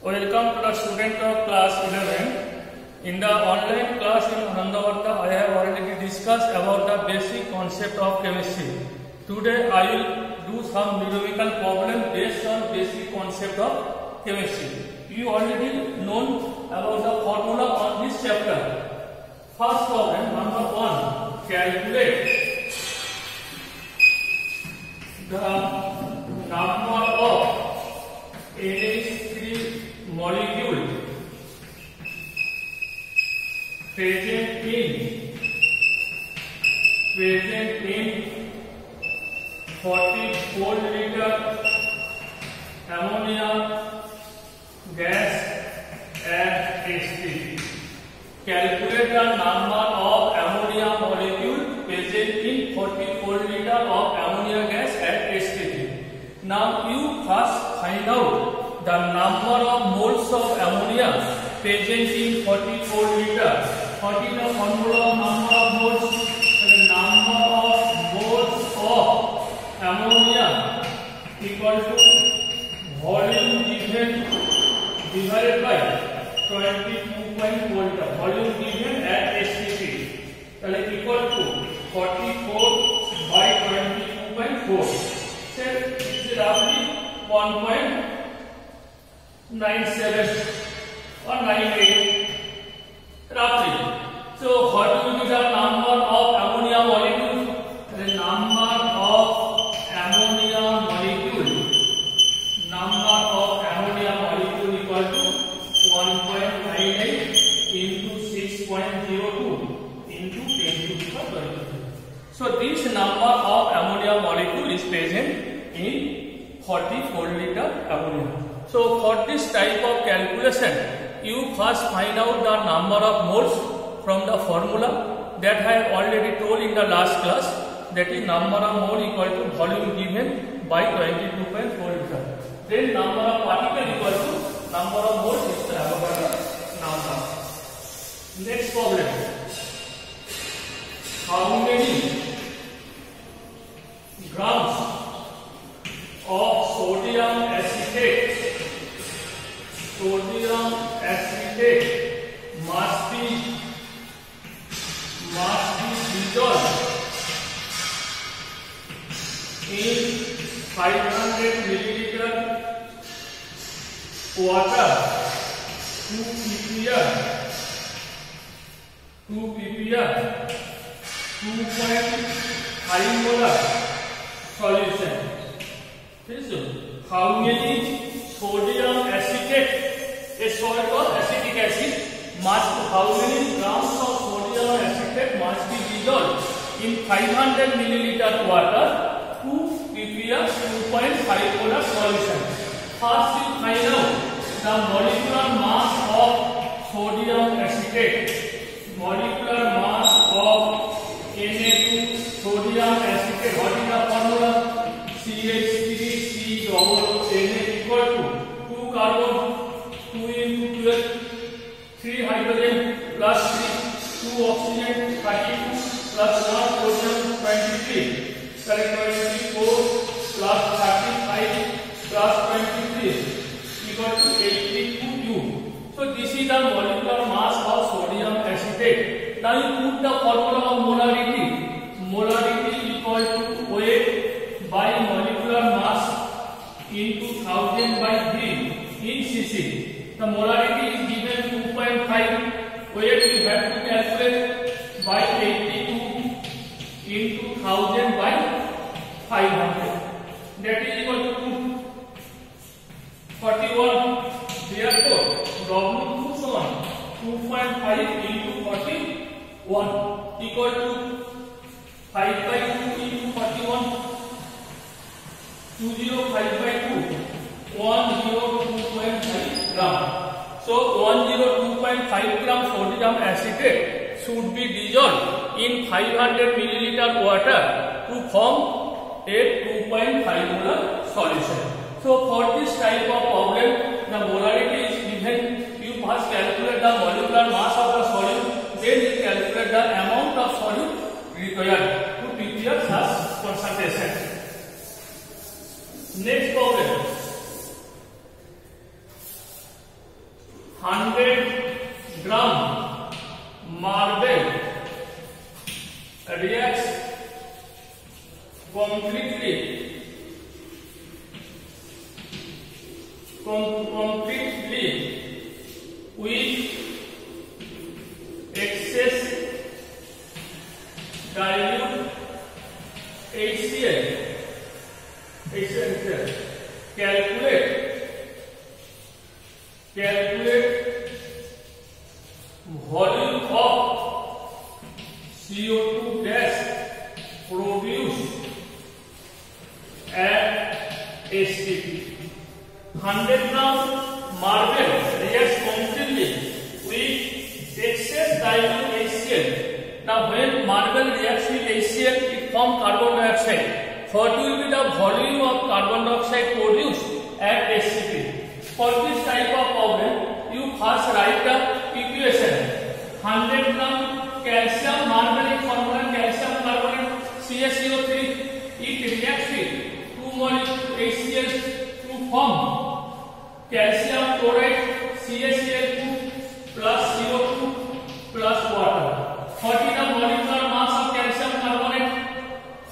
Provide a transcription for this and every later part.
Welcome to the student of class 11. In the online class in Ahmedabad, I have already discussed about the basic concept of chemistry. Today I will do some numerical problem based on basic concept of chemistry. You already know about the formula on this chapter. First problem, number 1. Calculate the number of NH3 molecule present in 44 liter ammonia gas at H3. Calculate the number of ammonia molecule present in 44 liter of ammonia gas at H3. Now you first find out the number of moles of ammonia present in 44 liter. What is the formula of number of moles? The number of moles of ammonia equal to volume given divided by 22.4 liter. Volume given at H3. That is equal to 44 by 22.4. So it is roughly 1.97 or 98 roughly. So what will be the number of ammonia molecule? The number of ammonia molecule equal to 1.98 into 6.02 into 10 to the power 22. So this number of ammonia molecule is present in 44 liter ammonia. So for this type of calculation, you first find out the number of moles from the formula that I have already told in the last class. That is number of mole equal to volume given by 22.4 liter. Then number of particle equal to number of moles is the Avogadro number. Next problem. How many grams of sodium acetate must be dissolved in 500 milliliter water to prepare 2.5 molar solution. How many sodium acetate, a salt or acetic acid, how many grams of sodium acetate must be dissolved in 500 milliliter water to prepare 2.5 molar solution. First we find out the molecular mass of sodium acetate. Molecular mass of Na2 sodium acetate. What is the formula? CH3 COONA equal to 2 carbon 2 into 12, 3 hydrogen plus 3, 2 oxygen 32 plus 1 proton 23. Correct, 24 plus 35 plus 23 equal to 82 U. So this is the molecular mass of sodium acetate. Now you put the formula of molarity. Molarity equal to weight by molecular mass into 1000 by V in cc. The molarity is given 2.5. Weight you have to calculate by 82 into 1000 by 500. That is equal to 41. Therefore, W2 2.5 into 41 equal to 5 by 2 into 41. 205 by 2, 102.5 gram. So 102.5 gram sodium acetate should be dissolved in 500 milliliter water to form a 2.5 molar solution. So for this type of problem, the molarity is given. You first calculate the molecular mass of the solute, then you calculate the amount of solute required to prepare such concentration. Next problem. completely with excess dilute HCl. Calculate volume of CO2 gas produced at STP. 100 gram marble reacts completely with excess dilute HCl. Now when marble reacts with HCl, it forms carbon dioxide. What will be the volume of carbon dioxide produced at STP? For this type of problem, you first write the equation. 100 gram calcium carbonate formula, calcium carbonate CaCO3. It reacts with 2 molecules HCl to form calcium chloride CaCl2 plus CO2 plus water. What is the molecular mass of calcium carbonate?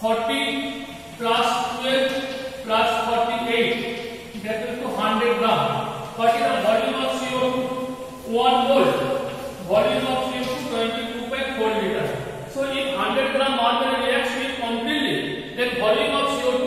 40 plus 12 plus 48. That is to 100 gram. What is the volume of CO2? 1 mole. Volume of CO2 22.4 liter. So if 100 gram marble reacts with completely, then volume of CO2,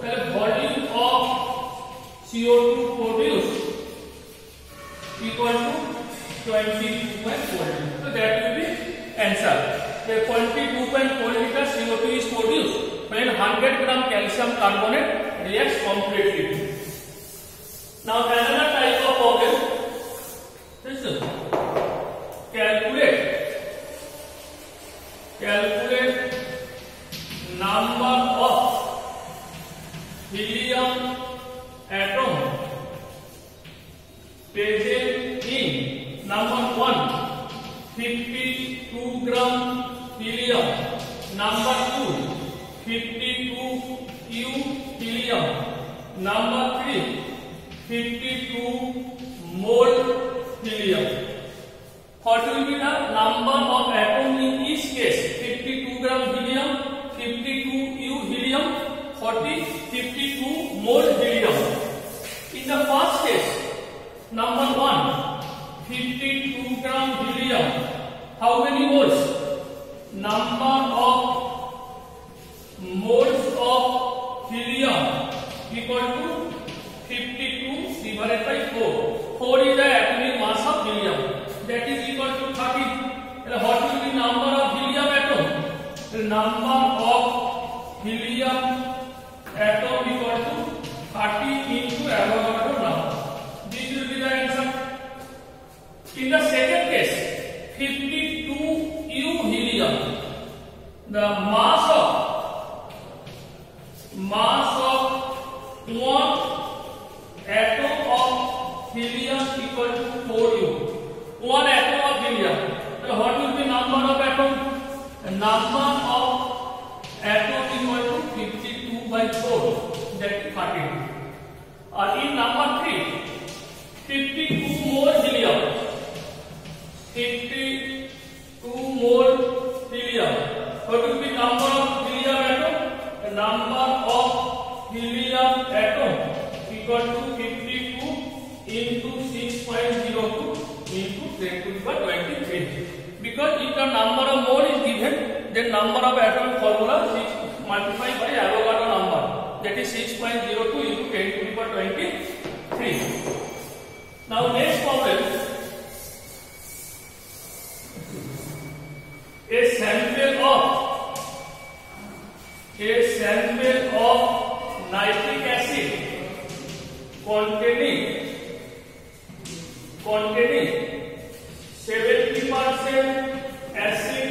well, volume of CO2 produced equal to 22.4 liter. So that will be answer. The 22.4 liter CO2 is produced when 100 gram calcium carbonate reacts completely. Now another type of problem is calculate number of helium atom present in number 1 52 gram helium, number 2 52 U helium, number 3 52 mole helium. What will be the number of atoms in each case? 52 gram helium, 52 U helium, 52 mole helium. In the first case, number 1 52 gram helium, how many moles? Number of moles of helium equal to 52 divided by 4. 4 is the atomic mass of helium. That is equal to 30. What will be number of helium atom? The number of helium atom equal to 30 into Avogadro number. This will be the answer. In the second case, 52 U helium, the mass of 1 atom of helium equal to 4U. 1 atom of helium. So what will be number of atom? The number of atom equal to 52 by 4. That is 30. In number 3, 52 mole helium. 52 mole helium. What will be number of helium atom? The number of helium atom equal to 52 into 6.02 into 10 to the power 23. Because if the number of mole is given, then number of atom formula 6 multiplied by Avogadro number, that is 6.02 into 10 to the power 23. Now next problem. A sample of nitric acid containing 70% acid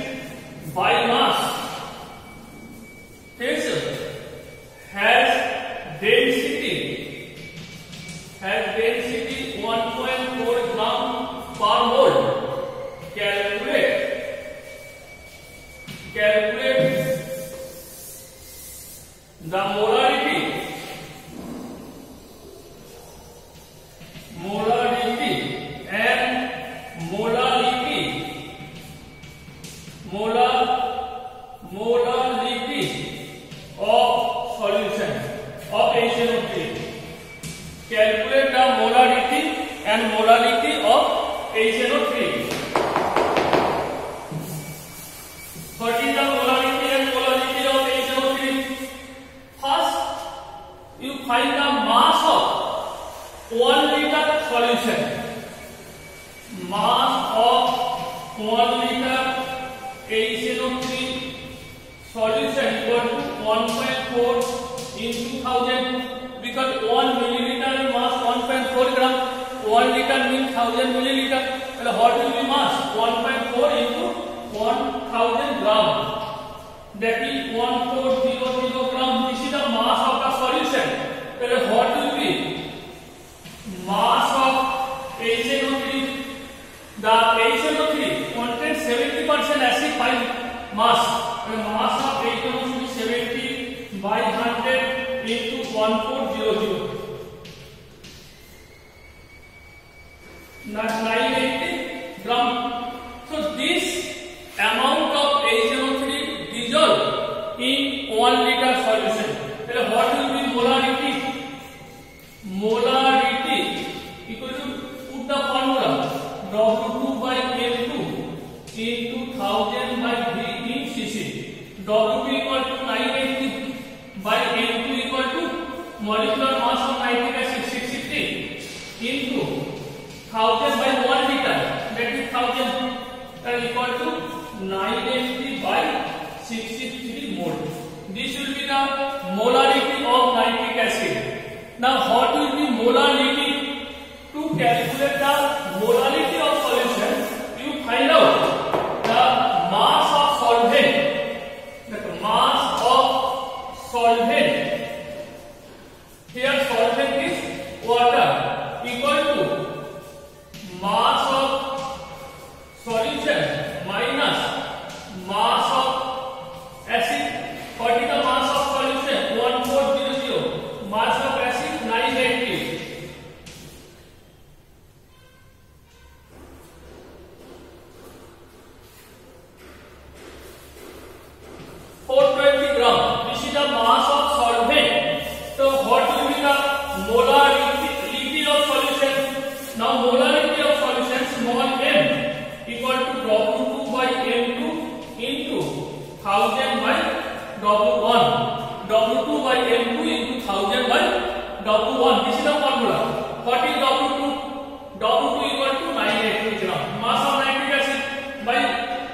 by mass has density 1.4 gram per mole. Calculate the molarity and molality of solution of HNO3. Calculate the molarity and molarity of HNO3. What is the molarity and molarity of HNO3? First, you find the mass of 1 liter solution. Mass of 1 liter HNO3 solution equal to 1.4 into 1000, because 1 milliliter mass 1.4 gram, 1 liter means 1000 milliliter. And what will be mass? 1.4 into 1000 gram. That is 1400 gram. This is the mass of the solution. Then what will be mass of HNO3? The HNO3 contains 70% acid by mass. The mass of HNO3 is 70 by 100 into 1400. Not 980 gram. So this amount of HNO3 dissolved in 1 liter solution. Then what will be molarity? Molarity equal to, put the formula, W2 by M2 into 1000 by V in cc. W2 equal to 980 by M2 equal to molecular mass of nitric acid 63 into 1000 by 1 liter, that is 1000, equal to 980 by 63 mole. This will be the molarity of nitric acid. Now what will be molarity? To calculate the molarity of solution, you find out the mass of solvent. The mass of solvent, here solvent is water, equal to mass of solution minus mass of acid. What is the mass of solution? 1400. Mass of acid 980. 420 gram. This is the mass of solvent. So what will be the molarity of solution? Now molarity of solution, small m equal to W2 by M2 into 1000 by W1. W2 by M2 into 1000 by W1. This is the formula. What is W2? W2 equal to 980 gram. Mass of nitric acid by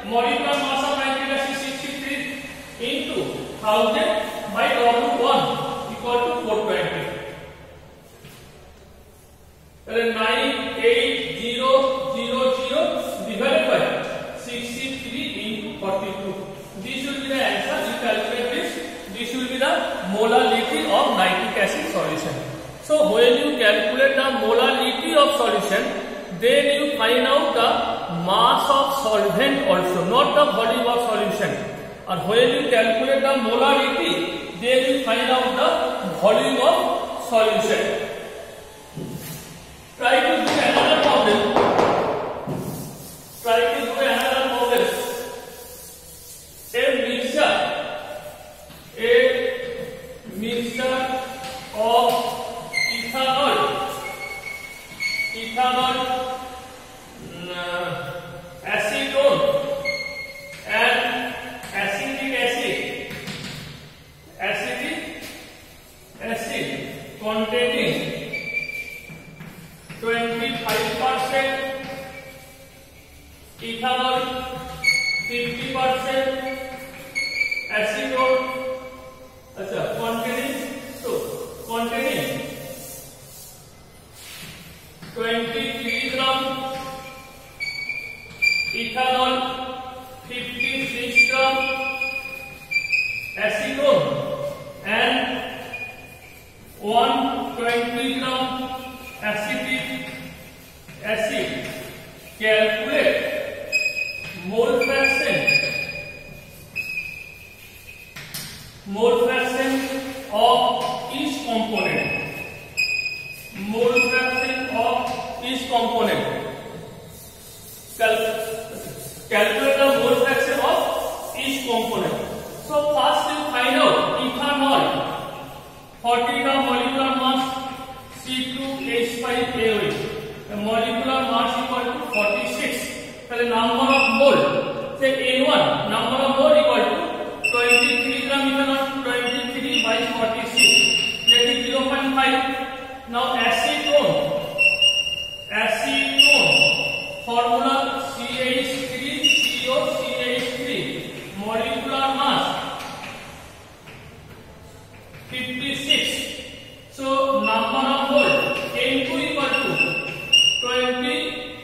molecular mass of nitric acid 63 into 1000 by W1 equal to 420. 98000 divided by 63 into 42. This will be the answer. You calculate this. This will be the molarity of nitric acid solution. So when you calculate the molarity of solution, then you find out the mass of solvent also, not the volume of solution. And when you calculate the molarity, then you find out the volume of solution. Try to do another problem. Try to do another problem. A mixture of ethanol, acetone and acetic acid containing 25% ethanol, 50% acetone, containing 23 gram ethanol, 56 gram acetone and 120 gram acetic acid. Calculate mole fraction of each component. Mole fraction of each component. Calculate the mole fraction of each component. So first you find out ethanol, 40 gram molecular mass, C2H5AOH. The 1, number of mole equal to 23 gram ethanol, 23 by 46, that is 0.5. Now acetone formula CH3COCH3, molecular mass 56. So number of mole N2 equal to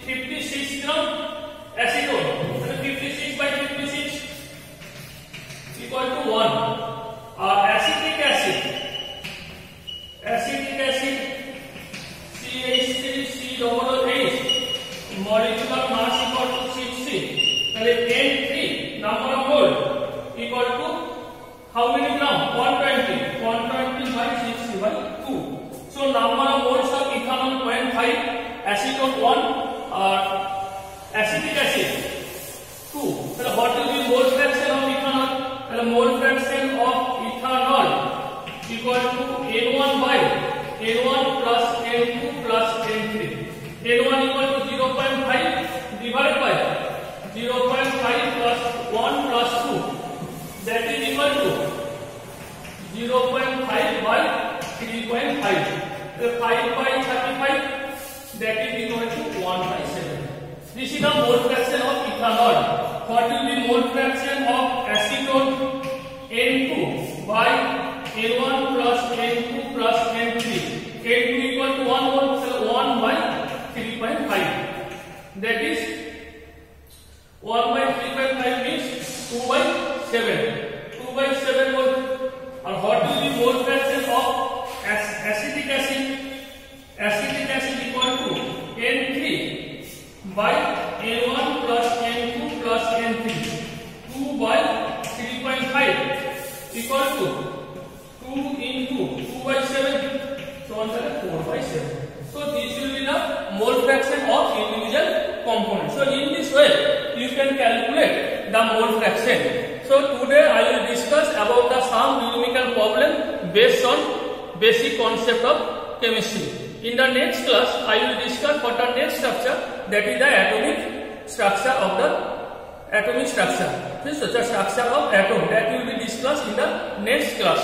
56 gram acetone, 56 by 56 equal to 1. Acetic acid CH3COOH, molecular mass equal to 60. N3 number of mole equal to how many gram? 120 by 60 by 2. So number of moles of ethanol 0.5, acetone 1, acetic acid 2. So what will be mole fraction of ethanol? The mole fraction of ethanol equal to N1 by N1 plus N2 plus N3. N1 equal to 0.5 divided by 0.5 plus 1 plus 2, that is equal to 0.5 by 3.5. The 5 by 35, that is equal to 1 by 7. This is the mole fraction of ethanol. What will be mole fraction of acetone? N2 by N1 plus N2 plus N3. N2 equal to 1 mole, so 1 by 3.5. That is 1 by 3.5 means 2 by 7. 2 by 7 mole. And what will be mole fraction of acetic acid? Acetic acid equal to N3 by N1 plus N2 plus N3. 2 by 3.5 equal to 2 into 2 by 7. So answer 4 by 7. So this will be the mole fraction of individual components. So in this way you can calculate the mole fraction. So today I will discuss about the some numerical problem based on basic concept of chemistry. In the next class I will discuss what the next structure, that is the atomic structure of the atomic structure. This is the structure of atom that will be discussed in the next class.